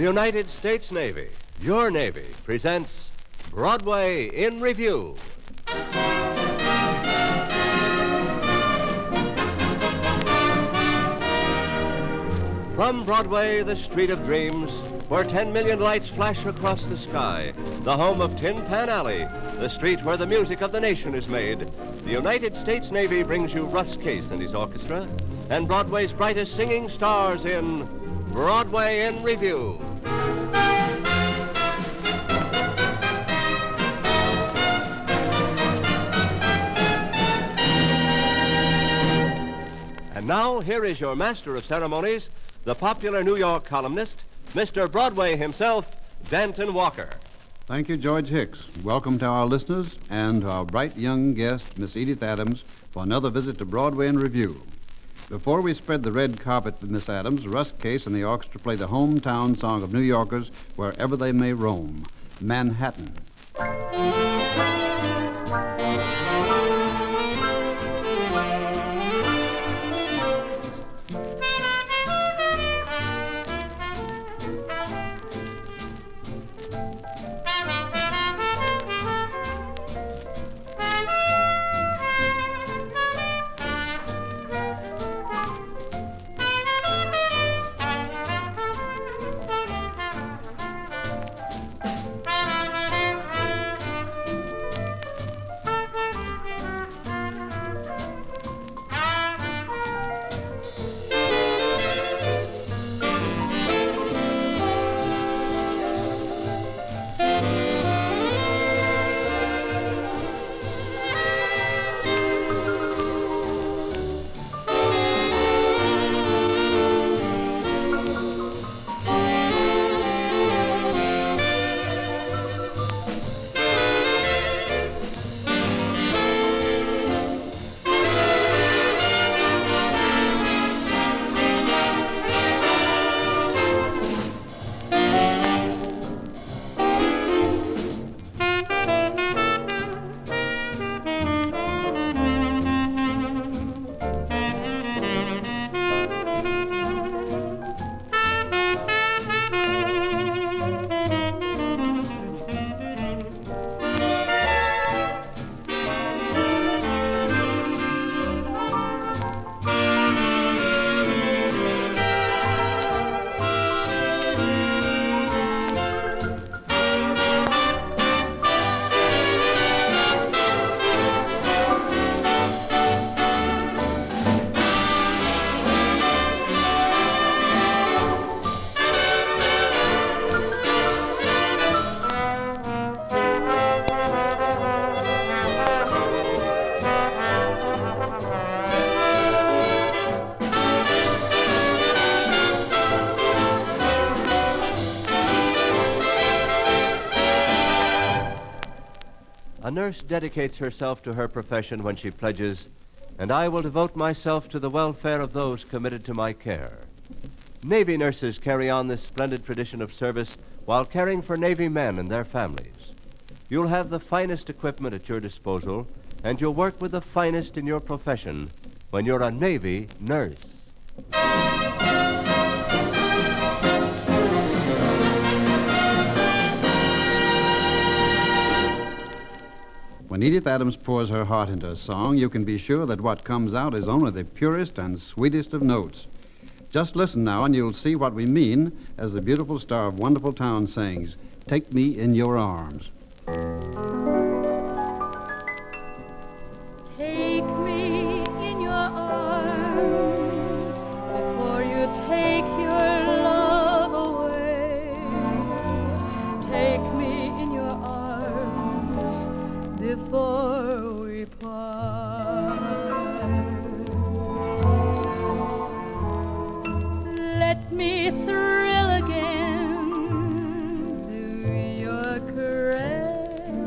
The United States Navy, your Navy, presents Broadway in Review. From Broadway, the street of dreams, where 10 million lights flash across the sky, the home of Tin Pan Alley, the street where the music of the nation is made, the United States Navy brings you Russ Case and his orchestra, and Broadway's brightest singing stars in Broadway in Review. And now, here is your master of ceremonies, the popular New York columnist, Mr. Broadway himself, Danton Walker. Thank you, George Hicks. Welcome to our listeners and to our bright young guest, Miss Edith Adams, for another visit to Broadway in Review. Before we spread the red carpet with Miss Adams, Russ Case and the orchestra play the hometown song of New Yorkers wherever they may roam, Manhattan. A nurse dedicates herself to her profession when she pledges, "And I will devote myself to the welfare of those committed to my care." Navy nurses carry on this splendid tradition of service while caring for Navy men and their families. You'll have the finest equipment at your disposal, and you'll work with the finest in your profession when you're a Navy nurse. When Edith Adams pours her heart into a song, you can be sure that what comes out is only the purest and sweetest of notes. Just listen now and you'll see what we mean as the beautiful star of Wonderful Town sings, "Take Me in Your Arms." Take me in your arms before you take your love away. Take me in your arms before we part. Let me thrill again to your caress.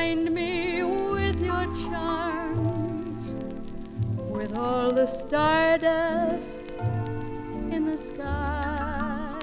blind me with your charms, with all the stardust in the sky.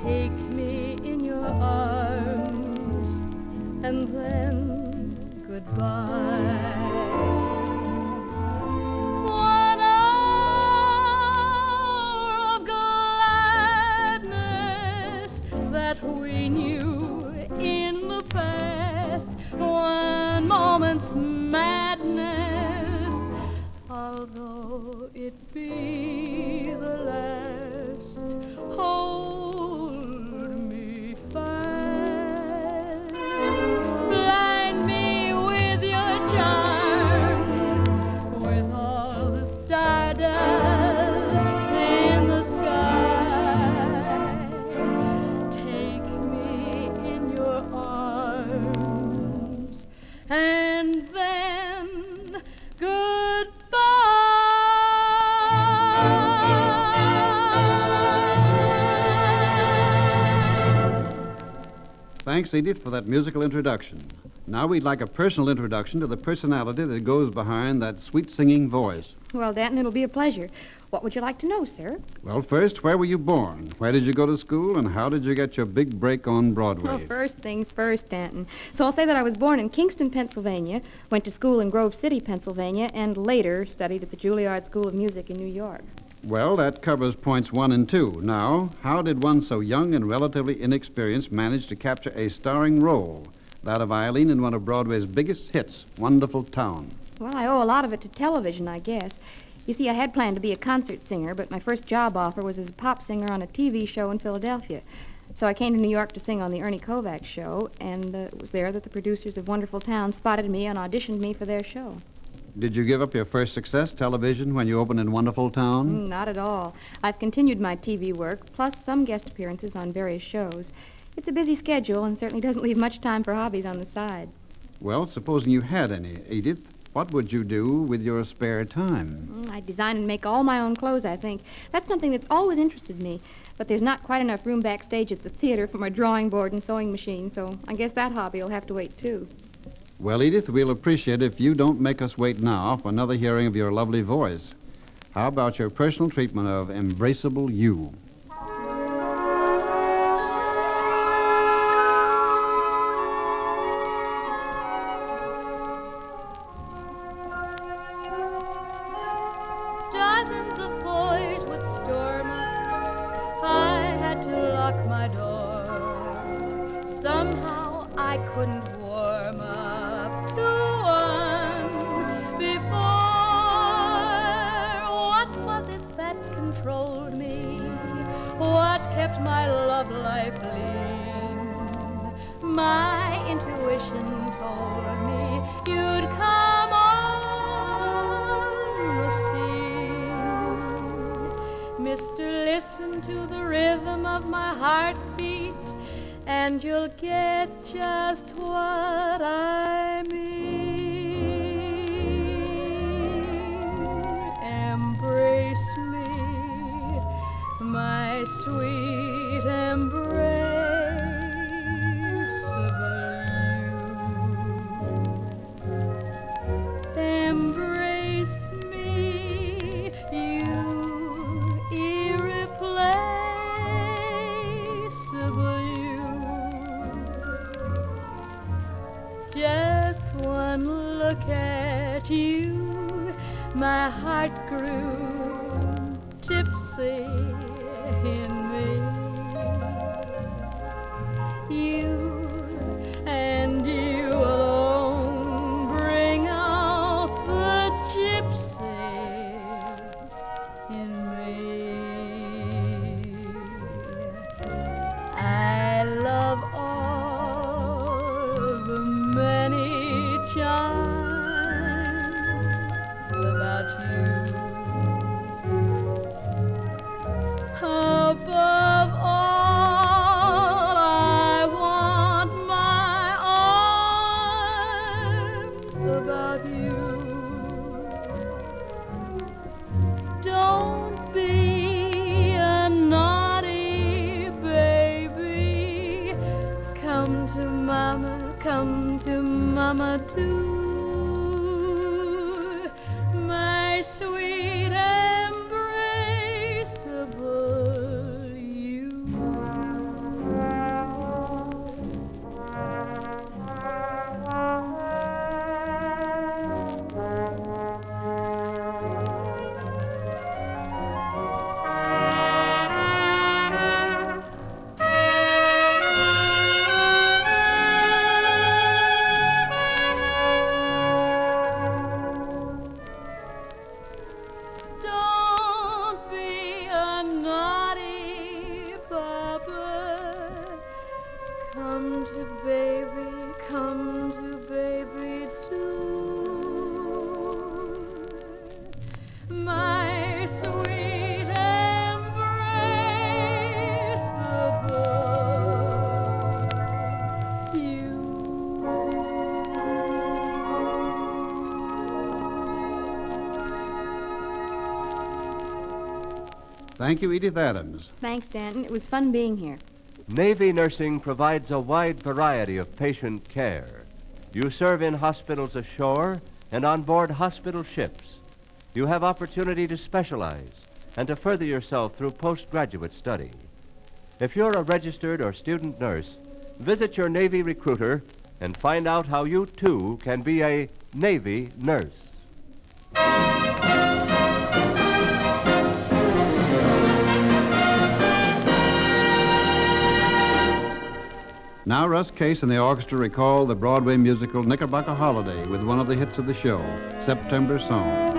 Take me in your arms, and then goodbye. One hour of gladness that we knew in the past, one moment's madness, although it be the last. Hold me fast, blind me with your charms, with all the stardust in the sky. Take me in your arms, and then goodbye. Thanks, Edith, for that musical introduction. Now we'd like a personal introduction to the personality that goes behind that sweet singing voice. Well, Danton, it'll be a pleasure. What would you like to know, sir? Well, first, where were you born? Where did you go to school, and how did you get your big break on Broadway? Well, first things first, Danton. So I'll say that I was born in Kingston, Pennsylvania, went to school in Grove City, Pennsylvania, and later studied at the Juilliard School of Music in New York. Well, that covers points 1 and 2. Now, how did one so young and relatively inexperienced manage to capture a starring role, that of Eileen in one of Broadway's biggest hits, Wonderful Town? Well, I owe a lot of it to television, I guess. You see, I had planned to be a concert singer, but my first job offer was as a pop singer on a TV show in Philadelphia. So I came to New York to sing on the Ernie Kovacs show, and it was there that the producers of Wonderful Town spotted me and auditioned me for their show. Did you give up your first success, television, when you opened in Wonderful Town? Not at all. I've continued my TV work, plus some guest appearances on various shows. It's a busy schedule and certainly doesn't leave much time for hobbies on the side. Well, supposing you had any, Edith, what would you do with your spare time? I design and make all my own clothes, I think. That's something that's always interested me. But there's not quite enough room backstage at the theater for my drawing board and sewing machine, so I guess that hobby will have to wait, too. Well, Edith, we'll appreciate it if you don't make us wait now for another hearing of your lovely voice. How about your personal treatment of Embraceable You? Dozens of boys would storm up. I had to lock my door. Somehow I couldn't warm up to one before. What was it that controlled me? What kept my love life lean? My intuition told me you'd come on the scene. Mister, listen to the rhythm of my heartbeat, and you'll get just what I mean. Embrace me, my sweet embraceable you. Embrace me, you irreplaceable you. Just one look at you, my heart grew tipsy in me. You and you alone bring out the gypsy in me. I love all the many charms about you. Above all, I want Come to Mama too, my sweet embraceable you. Don't be a naughty papa. Come to baby too. My sweet embraceable you. Thank you, Edith Adams. Thanks, Danton. It was fun being here. Navy nursing provides a wide variety of patient care. You serve in hospitals ashore and on board hospital ships. You have opportunity to specialize and to further yourself through postgraduate study. If you're a registered or student nurse, visit your Navy recruiter and find out how you, too, can be a Navy nurse. Now Russ Case and the orchestra recall the Broadway musical Knickerbocker Holiday with one of the hits of the show, September Song.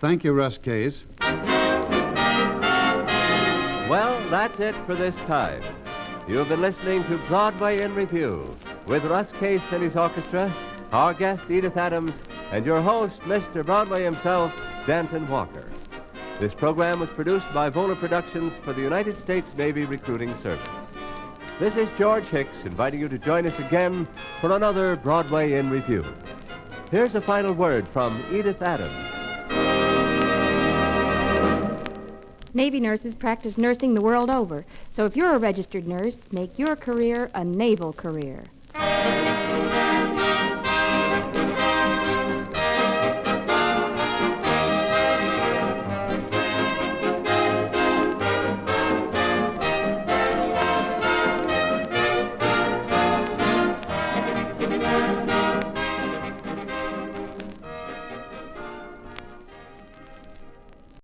Thank you, Russ Case. Well, that's it for this time. You've been listening to Broadway in Review with Russ Case and his orchestra, our guest Edith Adams, and your host, Mr. Broadway himself, Danton Walker. This program was produced by Vola Productions for the United States Navy Recruiting Service. This is George Hicks inviting you to join us again for another Broadway in Review. Here's a final word from Edith Adams. Navy nurses practice nursing the world over. So if you're a registered nurse, make your career a naval career.